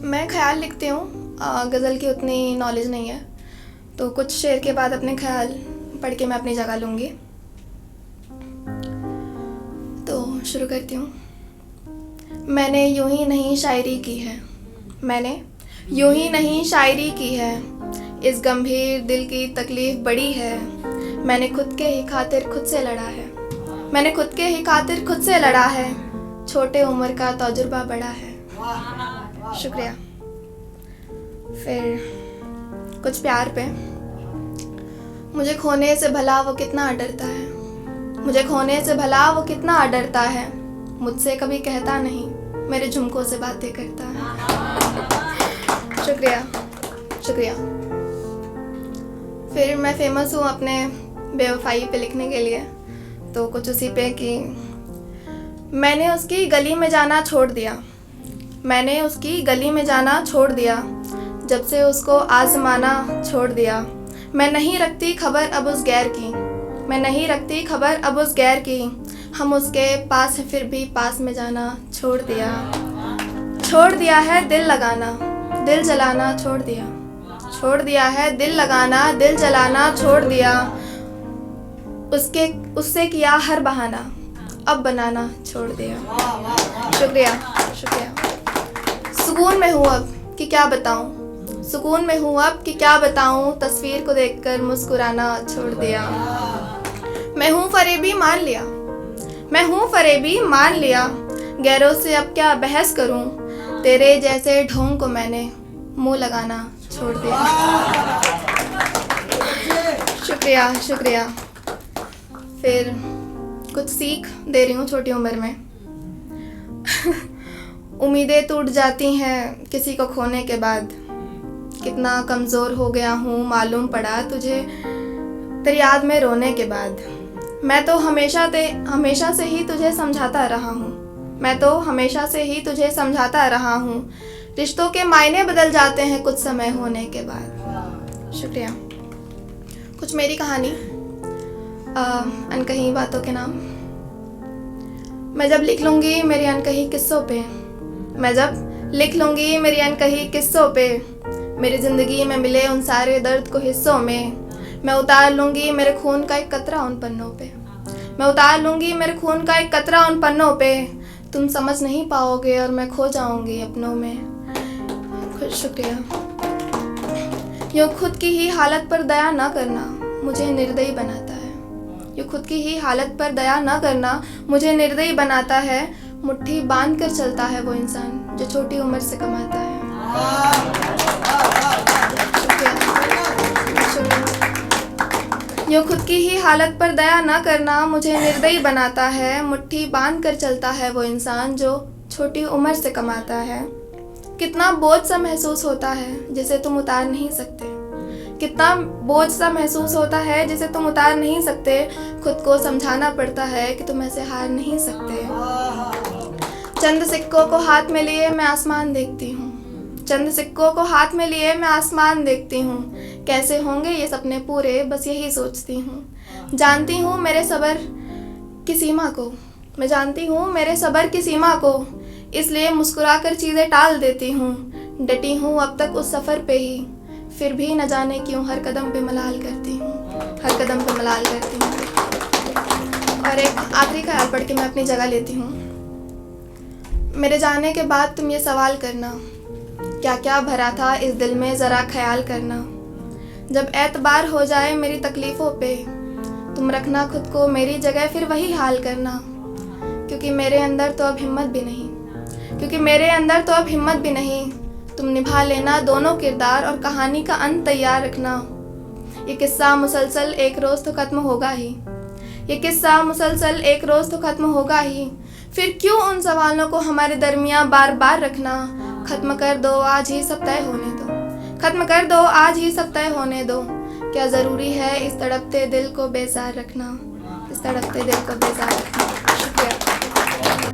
मैं ख़याल लिखती हूँ, गज़ल की उतनी नॉलेज नहीं है, तो कुछ शेर के बाद अपने ख़याल पढ़ के मैं अपनी जगह लूँगी। तो शुरू करती हूँ। मैंने यूं ही नहीं शायरी की है, मैंने यूं ही नहीं शायरी की है, इस गंभीर दिल की तकलीफ़ बड़ी है। मैंने खुद के ही खातिर खुद से लड़ा है, मैंने खुद के ही खातिर खुद से लड़ा है, छोटे उम्र का तजुर्बा बड़ा है। शुक्रिया। फिर कुछ प्यार पे। मुझे खोने से भला वो कितना डरता है, मुझे खोने से भला वो कितना डरता है, मुझसे कभी कहता नहीं, मेरे झुमकों से बातें करता है। शुक्रिया शुक्रिया। फिर मैं फ़ेमस हूँ अपने बेवफाई पे लिखने के लिए, तो कुछ उसी पे कि मैंने उसकी गली में जाना छोड़ दिया, मैंने उसकी गली में जाना छोड़ दिया, जब से उसको आज़माना छोड़ दिया। मैं नहीं रखती खबर अब उस गैर की, मैं नहीं रखती खबर अब उस गैर की, हम उसके पास हैं फिर भी पास में जाना छोड़ दिया। छोड़ दिया है दिल लगाना, दिल जलाना छोड़ दिया, छोड़ दिया है दिल लगाना, दिल जलाना छोड़ दिया। उससे किया हर बहाना, अब बनाना छोड़ दिया। शुक्रिया शुक्रिया। सुकून में हूँ अब कि क्या बताऊँ, सुकून में हूँ अब कि क्या बताऊँ, तस्वीर को देखकर मुस्कुराना छोड़ दिया। मैं हूँ फरेबी मान लिया, मैं हूँ फरेबी मान लिया, गैरों से अब क्या बहस करूँ, तेरे जैसे ढोंग को मैंने मुँह लगाना छोड़ दिया। शुक्रिया शुक्रिया। फिर कुछ सीख दे रही हूँ छोटी उम्र में। उम्मीदें टूट जाती हैं किसी को खोने के बाद, कितना कमज़ोर हो गया हूँ मालूम पड़ा तुझे तेरी याद में रोने के बाद। मैं तो हमेशा से ही तुझे समझाता रहा हूँ, मैं तो हमेशा से ही तुझे समझाता रहा हूँ, रिश्तों के मायने बदल जाते हैं कुछ समय होने के बाद। शुक्रिया। कुछ मेरी कहानी, अनकही बातों के नाम। मैं जब लिख लूँगी मेरी अनकही किस्सों पे, मैं जब लिख लूँगी मेरी अनकही किस्सों पे, मेरी ज़िंदगी में मिले उन सारे दर्द को हिस्सों में, मैं उतार लूँगी मेरे खून का एक कतरा उन पन्नों पे, मैं उतार लूँगी मेरे खून का एक कतरा उन पन्नों पे, तुम समझ नहीं पाओगे और मैं खो जाऊँगी अपनों में। शुक्रिया। यूँ खुद की ही हालत पर दया ना करना मुझे निर्दयी बनाता है, यूँ खुद की ही हालत पर दया ना करना मुझे निर्दयी बनाता है, मुट्ठी बांध कर चलता है वो इंसान जो छोटी उम्र से कमाता है। यूँ खुद की ही हालत पर दया ना करना मुझे निर्दयी बनाता है, मुट्ठी बांध कर चलता है वो इंसान जो छोटी उम्र से कमाता है। कितना बोझ सा महसूस होता है जिसे तुम उतार नहीं सकते, कितना बोझ सा महसूस होता है जिसे तुम उतार नहीं सकते, खुद को समझाना पड़ता है कि तुम ऐसे हार नहीं सकते। चंद सिक्कों को हाथ में लिए मैं आसमान देखती हूँ, चंद सिक्कों को हाथ में लिए मैं आसमान देखती हूँ, कैसे होंगे ये सपने पूरे बस यही सोचती हूँ। जानती हूँ मेरे सब्र की सीमा को, मैं जानती हूँ मेरे सब्र की सीमा को, इसलिए मुस्कुराकर चीज़ें टाल देती हूँ। डटी हूँ अब तक उस सफ़र पे ही, फिर भी न जाने क्यों हर कदम पे मलाल करती हूँ, हर कदम पे मलाल करती हूँ। और एक आखिरी ख्याल पढ़ के मैं अपनी जगह लेती हूँ। मेरे जाने के बाद तुम ये सवाल करना, क्या क्या भरा था इस दिल में ज़रा ख्याल करना। जब एतबार हो जाए मेरी तकलीफ़ों पे, तुम रखना खुद को मेरी जगह फिर वही हाल करना, क्योंकि मेरे अंदर तो अब हिम्मत भी नहीं, क्योंकि मेरे अंदर तो अब हिम्मत भी नहीं। तुम निभा लेना दोनों किरदार और कहानी का अंत तैयार रखना। ये किस्सा मुसलसल एक रोज़ तो ख़त्म होगा ही, ये किस्सा मुसलसल एक रोज़ तो ख़त्म होगा ही, फिर क्यों उन सवालों को हमारे दरमियाँ बार बार रखना। ख़त्म कर दो आज ही सब तय होने दो, ख़त्म कर दो आज ही सब तय होने दो। क्या ज़रूरी है इस तड़पते दिल को बेजार रखना, इस तड़पते दिल को बेजार रखना।